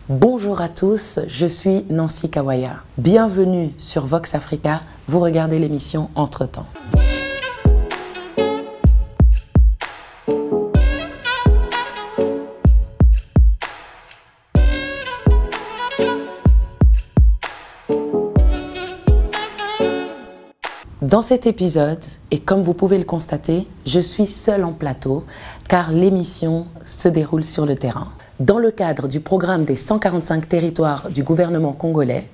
Bonjour à tous, je suis Nancy Kawaya. Bienvenue sur Vox Africa, vous regardez l'émission Entre-temps. Dans cet épisode, et comme vous pouvez le constater, je suis seule en plateau car l'émission se déroule sur le terrain. Dans le cadre du programme des 145 territoires du gouvernement congolais,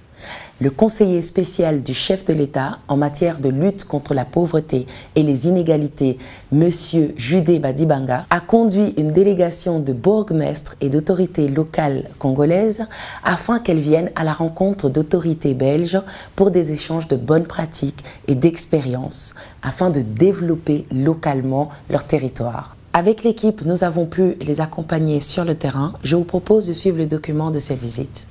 le conseiller spécial du chef de l'État en matière de lutte contre la pauvreté et les inégalités, M. Judé Badibanga, a conduit une délégation de bourgmestres et d'autorités locales congolaises afin qu'elles viennent à la rencontre d'autorités belges pour des échanges de bonnes pratiques et d'expériences afin de développer localement leur territoire. Avec l'équipe, nous avons pu les accompagner sur le terrain. Je vous propose de suivre le document de cette visite.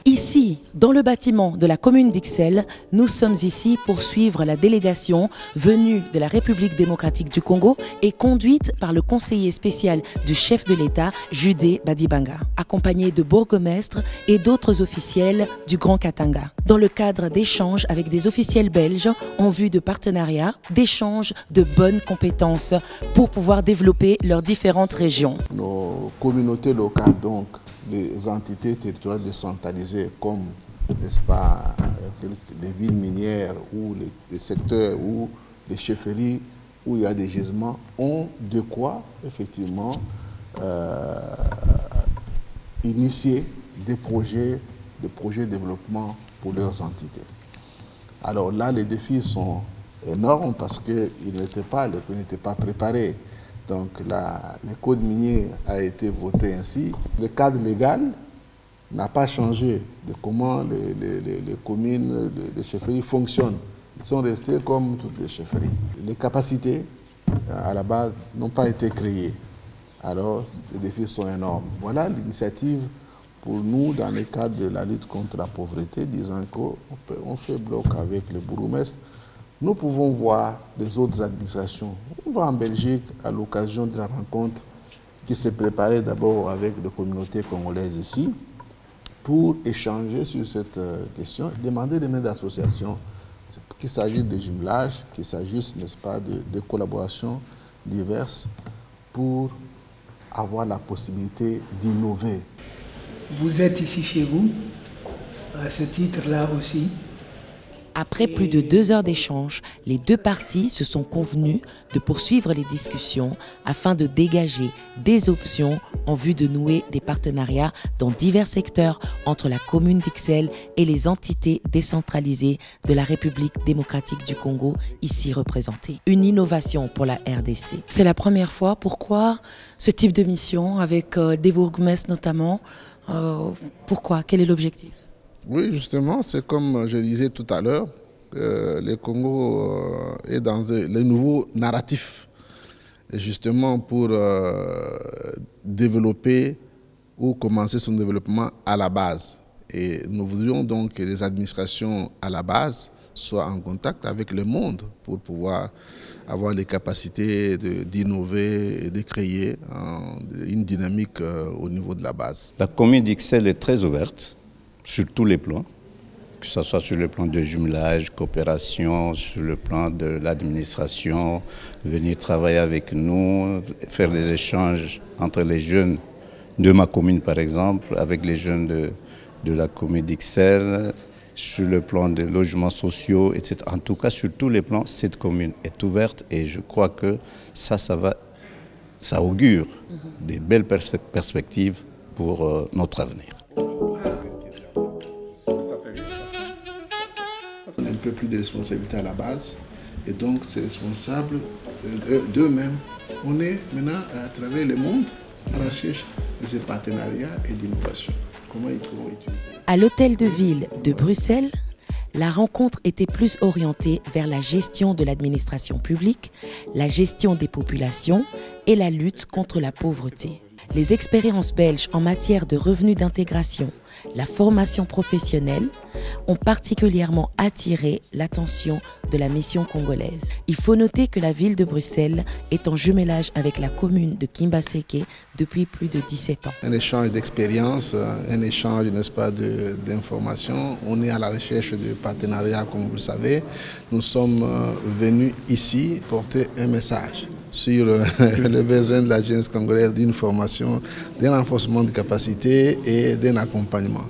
Ici, dans le bâtiment de la commune d'Ixelles, nous sommes ici pour suivre la délégation venue de la République démocratique du Congo et conduite par le conseiller spécial du chef de l'État, Judé Badibanga, accompagné de bourgmestres et d'autres officiels du Grand Katanga, dans le cadre d'échanges avec des officiels belges en vue de partenariats, d'échanges de bonnes compétences pour pouvoir développer leurs différentes régions. Nos communautés locales, donc, les entités territoriales décentralisées comme, n'est-ce pas, les villes minières ou les secteurs ou les chefferies où il y a des gisements ont de quoi, effectivement, initier des projets de développement pour leurs entités. Alors là, les défis sont énormes parce qu'ils n'étaient pas préparés. Donc le code minier a été voté ainsi. Le cadre légal n'a pas changé de comment les communes, les chefferies fonctionnent. Ils sont restés comme toutes les chefferies. Les capacités, à la base, n'ont pas été créées. Alors, les défis sont énormes. Voilà l'initiative pour nous, dans le cadre de la lutte contre la pauvreté, disant qu'on fait bloc avec le bourgmestre. Nous pouvons voir les autres administrations. On va en Belgique à l'occasion de la rencontre qui s'est préparée d'abord avec les communautés congolaises ici pour échanger sur cette question, demander des mains d'association, qu'il s'agisse de jumelage, qu'il s'agisse, n'est-ce pas, de collaborations diverses pour avoir la possibilité d'innover. Vous êtes ici chez vous, à ce titre-là aussi. Après plus de 2 heures d'échange, les deux parties se sont convenues de poursuivre les discussions afin de dégager des options en vue de nouer des partenariats dans divers secteurs entre la commune d'Ixelles et les entités décentralisées de la République démocratique du Congo, ici représentées. Une innovation pour la RDC. C'est la première fois. Pourquoi ce type de mission avec des bourgmestres notamment? Pourquoi? Quel est l'objectif? Oui, justement, c'est comme je disais tout à l'heure, le Congo est dans les nouveaux narratifs. Et justement pour développer ou commencer son développement à la base. Et nous voudrions donc que les administrations à la base soient en contact avec le monde pour pouvoir avoir les capacités d'innover et de créer une dynamique au niveau de la base. La commune d'Ixelles est très ouverte sur tous les plans, que ce soit sur le plan de jumelage, coopération, sur le plan de l'administration, venir travailler avec nous, faire des échanges entre les jeunes de ma commune par exemple, avec les jeunes de la commune d'Ixelles, sur le plan des logements sociaux, etc. En tout cas, sur tous les plans, cette commune est ouverte et je crois que ça augure des belles perspectives pour notre avenir. Un peu plus de responsabilité à la base et donc ces responsables d'eux-mêmes, on est maintenant à travers le monde à la recherche de ces partenariats et d'innovation. Comment ils pourront utiliser? À l'hôtel de ville de Bruxelles, la rencontre était plus orientée vers la gestion de l'administration publique, la gestion des populations et la lutte contre la pauvreté. Les expériences belges en matière de revenus d'intégration, la formation professionnelle ont particulièrement attiré l'attention de la mission congolaise. Il faut noter que la ville de Bruxelles est en jumelage avec la commune de Kimbaseke depuis plus de 17 ans. Un échange d'expériences, un échange, n'est-ce pas, d'informations. On est à la recherche de partenariats, comme vous le savez. Nous sommes venus ici porter un message sur le besoin de la jeunesse congolaise d'une formation, d'un renforcement de capacités et d'un accompagnement.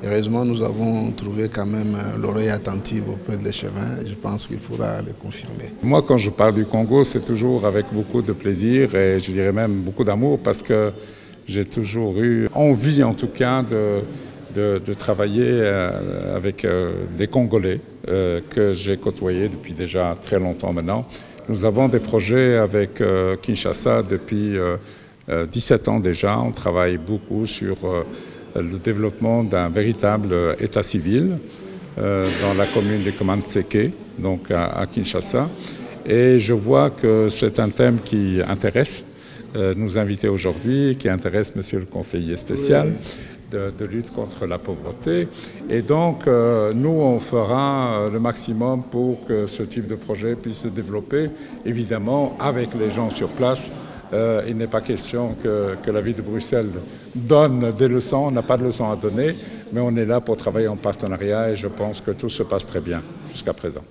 Heureusement, nous avons trouvé quand même l'oreille attentive auprès de l'échevin et je pense qu'il faudra le confirmer. Moi, quand je parle du Congo, c'est toujours avec beaucoup de plaisir et je dirais même beaucoup d'amour parce que j'ai toujours eu envie, en tout cas, de travailler avec des Congolais que j'ai côtoyés depuis déjà très longtemps maintenant. Nous avons des projets avec Kinshasa depuis 17 ans déjà. On travaille beaucoup sur le développement d'un véritable état civil dans la commune de Kimbaseke, donc à Kinshasa. Et je vois que c'est un thème qui intéresse nos invités aujourd'hui, qui intéresse Monsieur le conseiller spécial de lutte contre la pauvreté. Et donc, nous, on fera le maximum pour que ce type de projet puisse se développer, évidemment, avec les gens sur place. Il n'est pas question que la ville de Bruxelles donne des leçons, on n'a pas de leçons à donner, mais on est là pour travailler en partenariat et je pense que tout se passe très bien jusqu'à présent.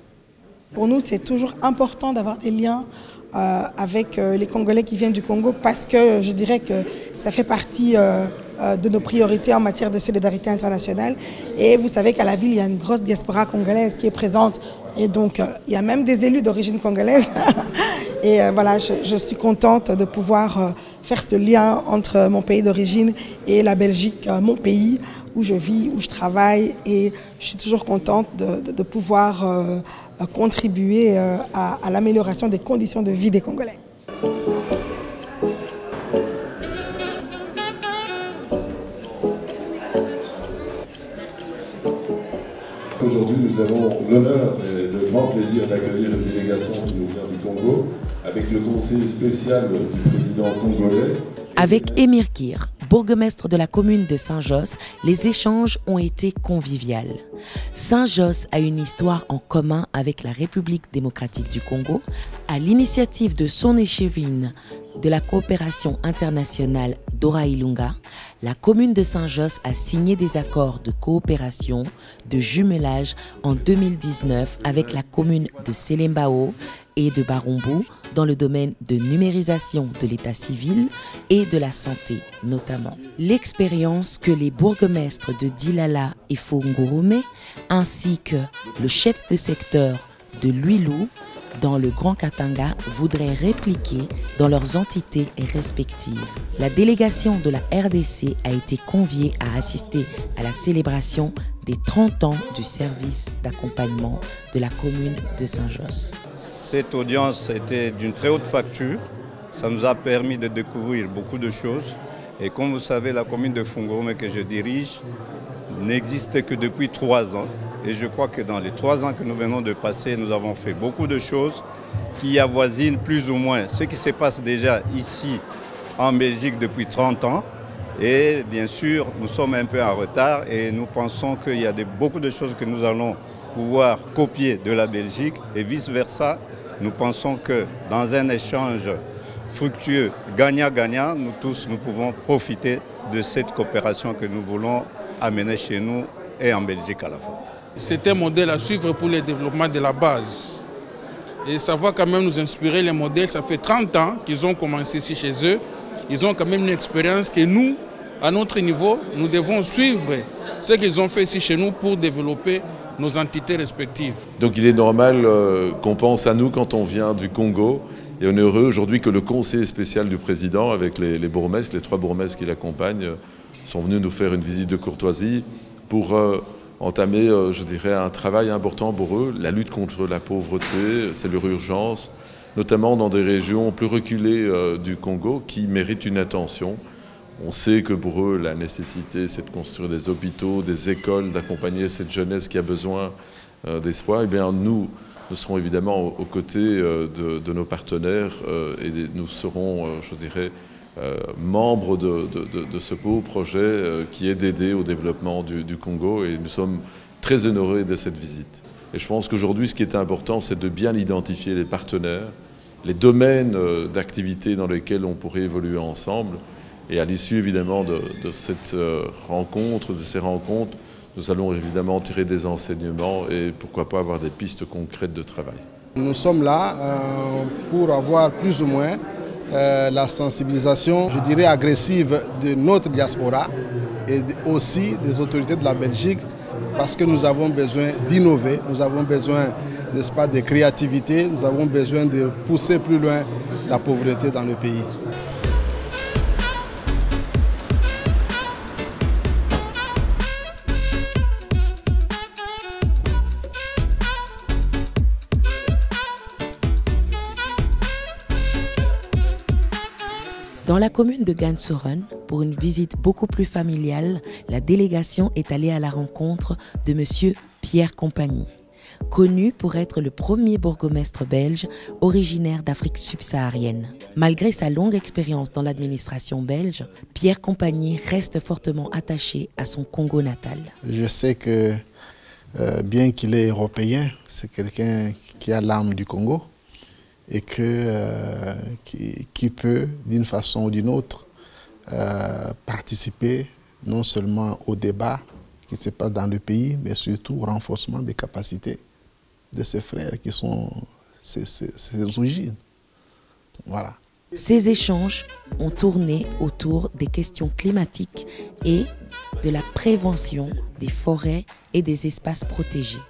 Pour nous, c'est toujours important d'avoir des liens avec les Congolais qui viennent du Congo parce que je dirais que ça fait partie de nos priorités en matière de solidarité internationale. Et vous savez qu'à la ville, il y a une grosse diaspora congolaise qui est présente. Et donc, il y a même des élus d'origine congolaise. Et voilà, je suis contente de pouvoir faire ce lien entre mon pays d'origine et la Belgique, mon pays où je vis, où je travaille. Et je suis toujours contente de pouvoir contribuer à l'amélioration des conditions de vie des Congolais. Aujourd'hui, nous avons l'honneur et le grand plaisir d'accueillir une délégation qui nous vient du Congo avec le conseiller spécial du président congolais. Avec Émir Kir, bourgmestre de la commune de Saint-Josse, les échanges ont été conviviaux. Saint-Josse a une histoire en commun avec la République démocratique du Congo. À l'initiative de son échevine de la coopération internationale Dora Ilunga, la commune de Saint-Josse a signé des accords de coopération, de jumelage en 2019 avec la commune de Selembao et de Barumbu dans le domaine de numérisation de l'état civil et de la santé notamment. L'expérience que les bourgmestres de Dilala et Fongourumé ainsi que le chef de secteur de Luilou dans le Grand Katanga voudraient répliquer dans leurs entités respectives. La délégation de la RDC a été conviée à assister à la célébration des 30 ans du service d'accompagnement de la commune de Saint-Josse. Cette audience était d'une très haute facture. Ça nous a permis de découvrir beaucoup de choses. Et comme vous savez, la commune de Fongourumé que je dirige n'existe que depuis 3 ans. Et je crois que dans les 3 ans que nous venons de passer, nous avons fait beaucoup de choses qui avoisinent plus ou moins ce qui se passe déjà ici en Belgique depuis 30 ans. Et bien sûr, nous sommes un peu en retard et nous pensons qu'il y a beaucoup de choses que nous allons pouvoir copier de la Belgique et vice-versa. Nous pensons que dans un échange fructueux, gagnant-gagnant, nous tous, nous pouvons profiter de cette coopération que nous voulons amener chez nous et en Belgique à la fois. C'est un modèle à suivre pour le développement de la base. Et ça va quand même nous inspirer les modèles. Ça fait 30 ans qu'ils ont commencé ici chez eux. Ils ont quand même une expérience que nous, à notre niveau, nous devons suivre ce qu'ils ont fait ici chez nous pour développer nos entités respectives. Donc il est normal qu'on pense à nous quand on vient du Congo. Et on est heureux aujourd'hui que le conseiller spécial du président, avec les bourgmestres, les 3 bourgmestres qui l'accompagnent, sont venus nous faire une visite de courtoisie pour entamer, je dirais, un travail important pour eux. La lutte contre la pauvreté, c'est leur urgence, notamment dans des régions plus reculées du Congo qui méritent une attention. On sait que pour eux, la nécessité, c'est de construire des hôpitaux, des écoles, d'accompagner cette jeunesse qui a besoin d'espoir. Eh bien, nous serons évidemment aux côtés de nos partenaires et nous serons, je dirais, membre de ce beau projet qui est d'aider au développement du Congo, et nous sommes très honorés de cette visite. Et je pense qu'aujourd'hui, ce qui est important, c'est de bien identifier les partenaires, les domaines d'activité dans lesquels on pourrait évoluer ensemble. Et à l'issue, évidemment, de cette rencontre, de ces rencontres, nous allons évidemment tirer des enseignements et pourquoi pas avoir des pistes concrètes de travail. Nous sommes là pour avoir plus ou moins la sensibilisation, je dirais, agressive de notre diaspora et aussi des autorités de la Belgique, parce que nous avons besoin d'innover, nous avons besoin, n'est-ce pas, de créativité, nous avons besoin de pousser plus loin la pauvreté dans le pays. Dans la commune de Gansoren, pour une visite beaucoup plus familiale, la délégation est allée à la rencontre de M. Pierre Compagnie, connu pour être le premier bourgmestre belge originaire d'Afrique subsaharienne. Malgré sa longue expérience dans l'administration belge, Pierre Compagnie reste fortement attaché à son Congo natal. Je sais que bien qu'il est européen, c'est quelqu'un qui a l'âme du Congo et qui peut, d'une façon ou d'une autre, participer non seulement au débat qui se passe dans le pays, mais surtout au renforcement des capacités de ses frères qui sont ses origines. Voilà. Ces échanges ont tourné autour des questions climatiques et de la prévention des forêts et des espaces protégés,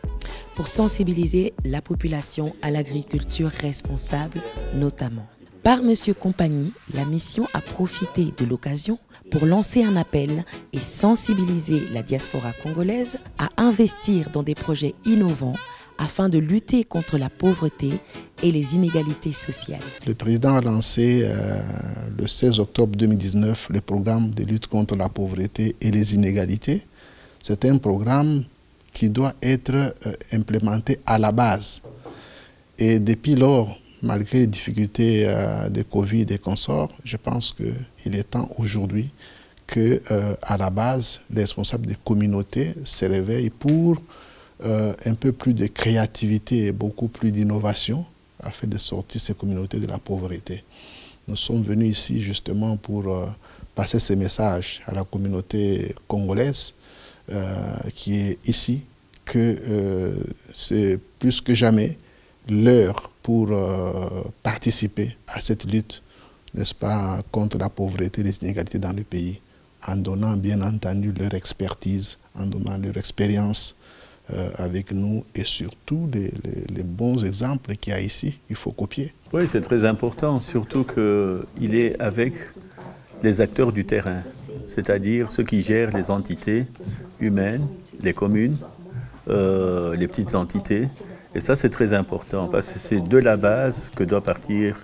pour sensibiliser la population à l'agriculture responsable notamment. Par M. Compagnie, la mission a profité de l'occasion pour lancer un appel et sensibiliser la diaspora congolaise à investir dans des projets innovants afin de lutter contre la pauvreté et les inégalités sociales. Le président a lancé le 16 octobre 2019 le programme de lutte contre la pauvreté et les inégalités. C'est un programme qui doit être implémenté à la base. Et depuis lors, malgré les difficultés de Covid et consorts, je pense qu'il est temps aujourd'hui qu'à la base, les responsables des communautés se réveillent pour un peu plus de créativité et beaucoup plus d'innovation afin de sortir ces communautés de la pauvreté. Nous sommes venus ici justement pour passer ce message à la communauté congolaise qui est ici, que c'est plus que jamais l'heure pour participer à cette lutte, n'est-ce pas, contre la pauvreté et les inégalités dans le pays, en donnant bien entendu leur expertise, en donnant leur expérience avec nous et surtout les bons exemples qu'il y a ici, il faut copier. Oui, c'est très important, surtout qu'il est avec les acteurs du terrain, c'est-à-dire ceux qui gèrent les entités humaines, les communes, les petites entités. Et ça, c'est très important parce que c'est de la base que doivent partir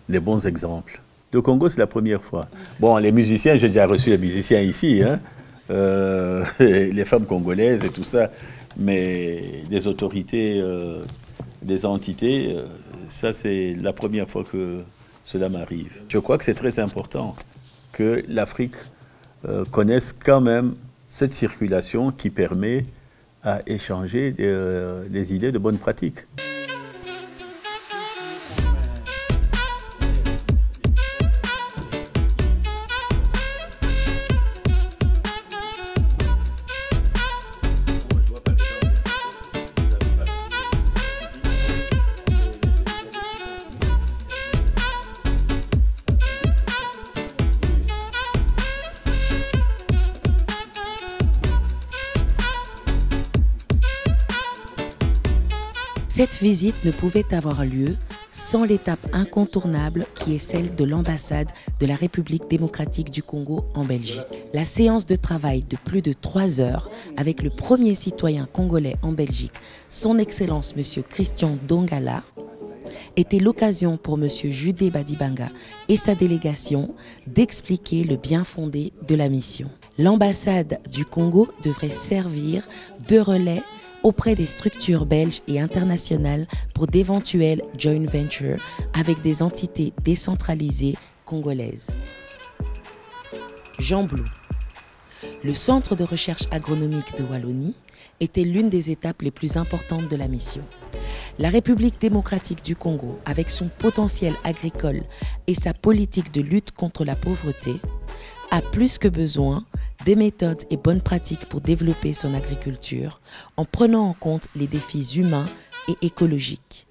les bons exemples. Le Congo, c'est la première fois. Bon, les musiciens, j'ai déjà reçu les musiciens ici, hein, les femmes congolaises et tout ça, mais les autorités, des entités, ça, c'est la première fois que cela m'arrive. Je crois que c'est très important que l'Afrique connaisse quand même cette circulation qui permet à échanger les idées de bonnes pratiques. Cette visite ne pouvait avoir lieu sans l'étape incontournable qui est celle de l'ambassade de la République démocratique du Congo en Belgique. La séance de travail de plus de 3 heures avec le premier citoyen congolais en Belgique, son Excellence M. Christian Dongala, était l'occasion pour M. Judé Badibanga et sa délégation d'expliquer le bien fondé de la mission. L'ambassade du Congo devrait servir de relais auprès des structures belges et internationales pour d'éventuelles joint ventures avec des entités décentralisées congolaise. Jean Blou. Le centre de recherche agronomique de Wallonie était l'une des étapes les plus importantes de la mission. La République démocratique du Congo, avec son potentiel agricole et sa politique de lutte contre la pauvreté, a plus que besoin des méthodes et bonnes pratiques pour développer son agriculture en prenant en compte les défis humains et écologiques.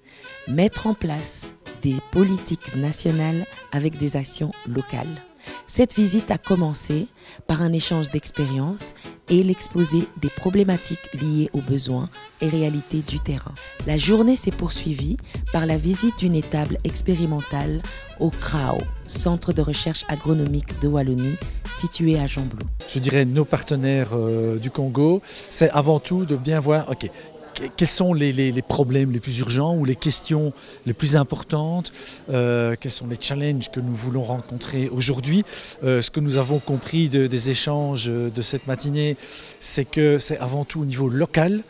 Mettre en place des politiques nationales avec des actions locales. Cette visite a commencé par un échange d'expériences et l'exposé des problématiques liées aux besoins et réalités du terrain. La journée s'est poursuivie par la visite d'une étable expérimentale au CRAO, Centre de recherche agronomique de Wallonie, situé à Jean Blou. Je dirais nos partenaires du Congo, c'est avant tout de bien voir, ok, quels sont les problèmes les plus urgents ou les questions les plus importantes, quels sont les challenges que nous voulons rencontrer aujourd'hui. Ce que nous avons compris des échanges de cette matinée, c'est que c'est avant tout au niveau local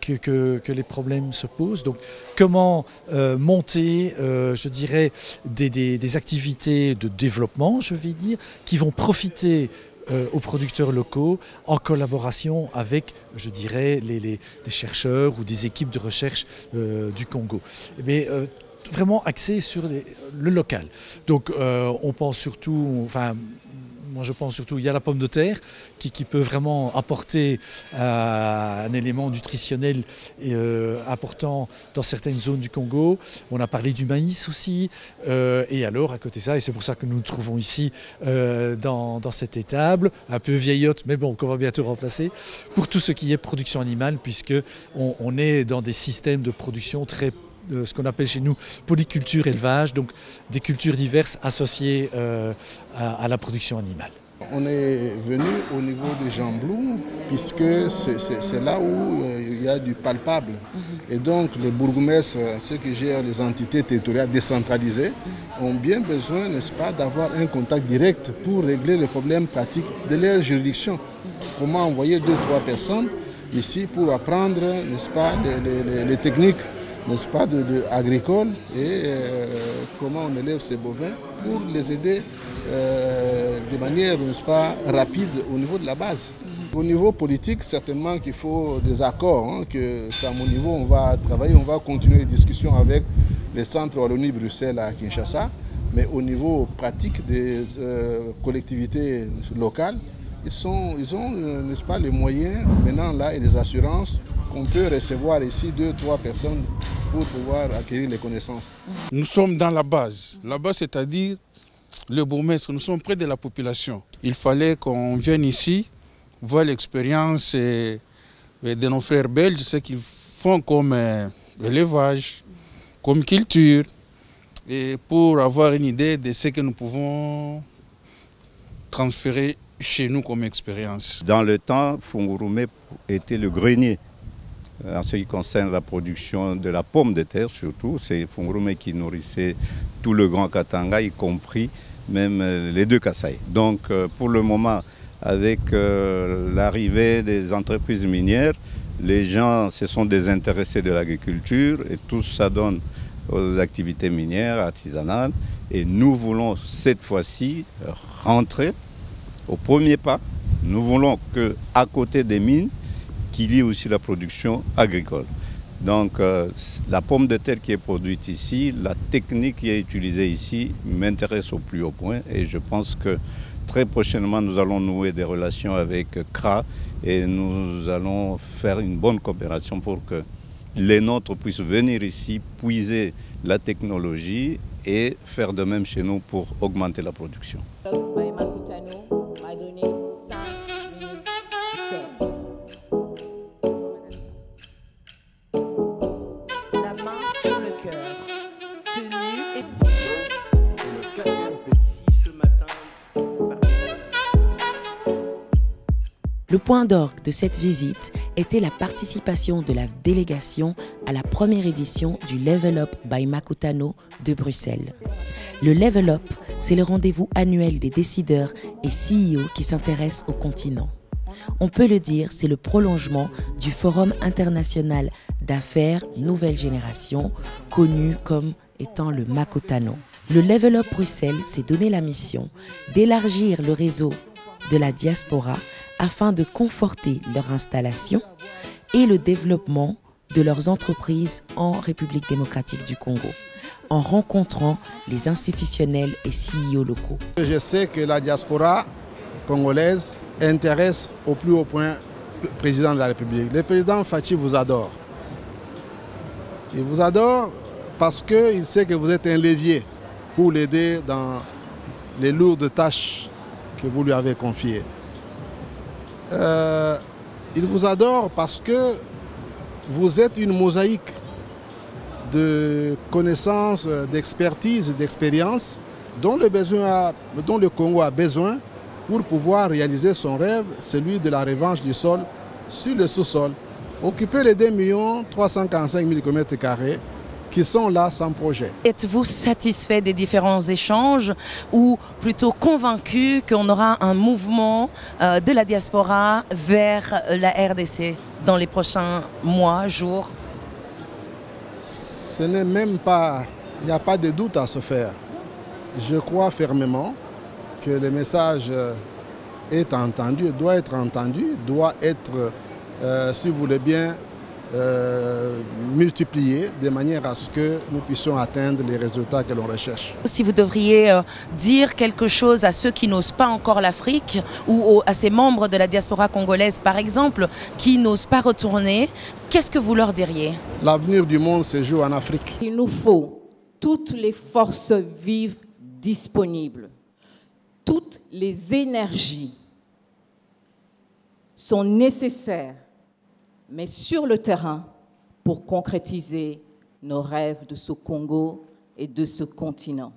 que les problèmes se posent. Donc comment monter, je dirais, des activités de développement, je vais dire, qui vont profiter aux producteurs locaux en collaboration avec, je dirais, des chercheurs ou des équipes de recherche du Congo. Mais vraiment axé sur le local. Donc on pense surtout, enfin, moi je pense surtout, il y a la pomme de terre qui peut vraiment apporter un élément nutritionnel important dans certaines zones du Congo. On a parlé du maïs aussi. Et alors à côté de ça, et c'est pour ça que nous nous trouvons ici dans cette étable, un peu vieillotte, mais bon, qu'on va bientôt remplacer, pour tout ce qui est production animale, puisque on est dans des systèmes de production très ce qu'on appelle chez nous polyculture élevage, donc des cultures diverses associées à la production animale. On est venu au niveau de Jean Blou, puisque c'est là où il y a du palpable. Et donc les bourgmestres, ceux qui gèrent les entités territoriales décentralisées, ont bien besoin, n'est-ce pas, d'avoir un contact direct pour régler les problèmes pratiques de leur juridiction. Comment envoyer 2 ou 3 personnes ici pour apprendre, n'est-ce pas, les techniques, n'est-ce pas, agricoles et comment on élève ces bovins pour les aider de manière, n'est-ce pas, rapide au niveau de la base. Au niveau politique, certainement qu'il faut des accords, que c'est à mon niveau, on va travailler, on va continuer les discussions avec les centres Wallonie-Bruxelles à Kinshasa, mais au niveau pratique des collectivités locales, ils ont, n'est-ce pas, les moyens maintenant là et les assurances qu'on peut recevoir ici 2 ou 3 personnes pour pouvoir acquérir les connaissances. Nous sommes dans la base, c'est-à-dire le bourgmestre, nous sommes près de la population. Il fallait qu'on vienne ici, voir l'expérience de nos frères belges, ce qu'ils font comme élevage, comme culture, et pour avoir une idée de ce que nous pouvons transférer chez nous comme expérience. Dans le temps, Fungurume était le grenier. En ce qui concerne la production de la pomme de terre surtout, c'est Fungurume qui nourrissait tout le Grand Katanga, y compris même les 2 Kasaï. Donc pour le moment, avec l'arrivée des entreprises minières, les gens se sont désintéressés de l'agriculture et tout ça donne aux activités minières, artisanales. Et nous voulons cette fois-ci rentrer au premier pas. Nous voulons qu'à côté des mines, qu'il y ait aussi la production agricole. Donc la pomme de terre qui est produite ici, la technique qui est utilisée ici m'intéresse au plus haut point et je pense que très prochainement nous allons nouer des relations avec CRA et nous allons faire une bonne coopération pour que les nôtres puissent venir ici, puiser la technologie et faire de même chez nous pour augmenter la production. Le point d'orgue de cette visite était la participation de la délégation à la première édition du Level Up by Makutano de Bruxelles. Le Level Up, c'est le rendez-vous annuel des décideurs et CEO qui s'intéressent au continent. On peut le dire, c'est le prolongement du Forum international d'affaires Nouvelle Génération, connu comme étant le Makutano. le Level Up Bruxelles s'est donné la mission d'élargir le réseau de la diaspora afin de conforter leur installation et le développement de leurs entreprises en République démocratique du Congo, en rencontrant les institutionnels et CEO locaux. Je sais que la diaspora congolaise intéresse au plus haut point le président de la République. Le président Fachi vous adore. Il vous adore parce qu'il sait que vous êtes un levier pour l'aider dans les lourdes tâches que vous lui avez confiées. Il vous adore parce que vous êtes une mosaïque de connaissances, d'expertise, d'expérience dont le Congo a besoin pour pouvoir réaliser son rêve, celui de la revanche du sol sur le sous-sol. Occuper les 2 345 000 km² qui sont là sans projet. Êtes-vous satisfait des différents échanges ou plutôt convaincu qu'on aura un mouvement de la diaspora vers la RDC dans les prochains mois, jours? Ce n'est même pas, il n'y a pas de doute à se faire. Je crois fermement que le message est entendu, doit être entendu, doit être, si vous voulez bien, multiplié de manière à ce que nous puissions atteindre les résultats que l'on recherche. Si vous devriez dire quelque chose à ceux qui n'osent pas encore l'Afrique ou à ces membres de la diaspora congolaise par exemple qui n'osent pas retourner, qu'est-ce que vous leur diriez? L'avenir du monde se joue en Afrique. Il nous faut toutes les forces vives disponibles. Toutes les énergies sont nécessaires, mais sur le terrain, pour concrétiser nos rêves de ce Congo et de ce continent.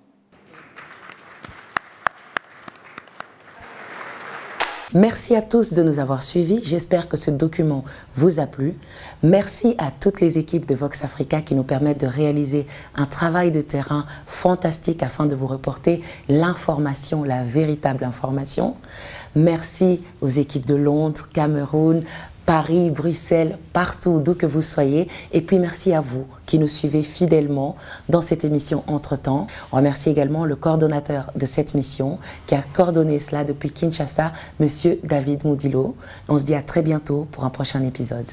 Merci à tous de nous avoir suivis. J'espère que ce document vous a plu. Merci à toutes les équipes de Vox Africa qui nous permettent de réaliser un travail de terrain fantastique afin de vous reporter l'information, la véritable information. Merci aux équipes de Londres, Cameroun, Paris, Bruxelles, partout, d'où que vous soyez. Et puis merci à vous qui nous suivez fidèlement dans cette émission Entre-temps. On remercie également le coordonnateur de cette mission qui a coordonné cela depuis Kinshasa, Monsieur David Moudilo. On se dit à très bientôt pour un prochain épisode.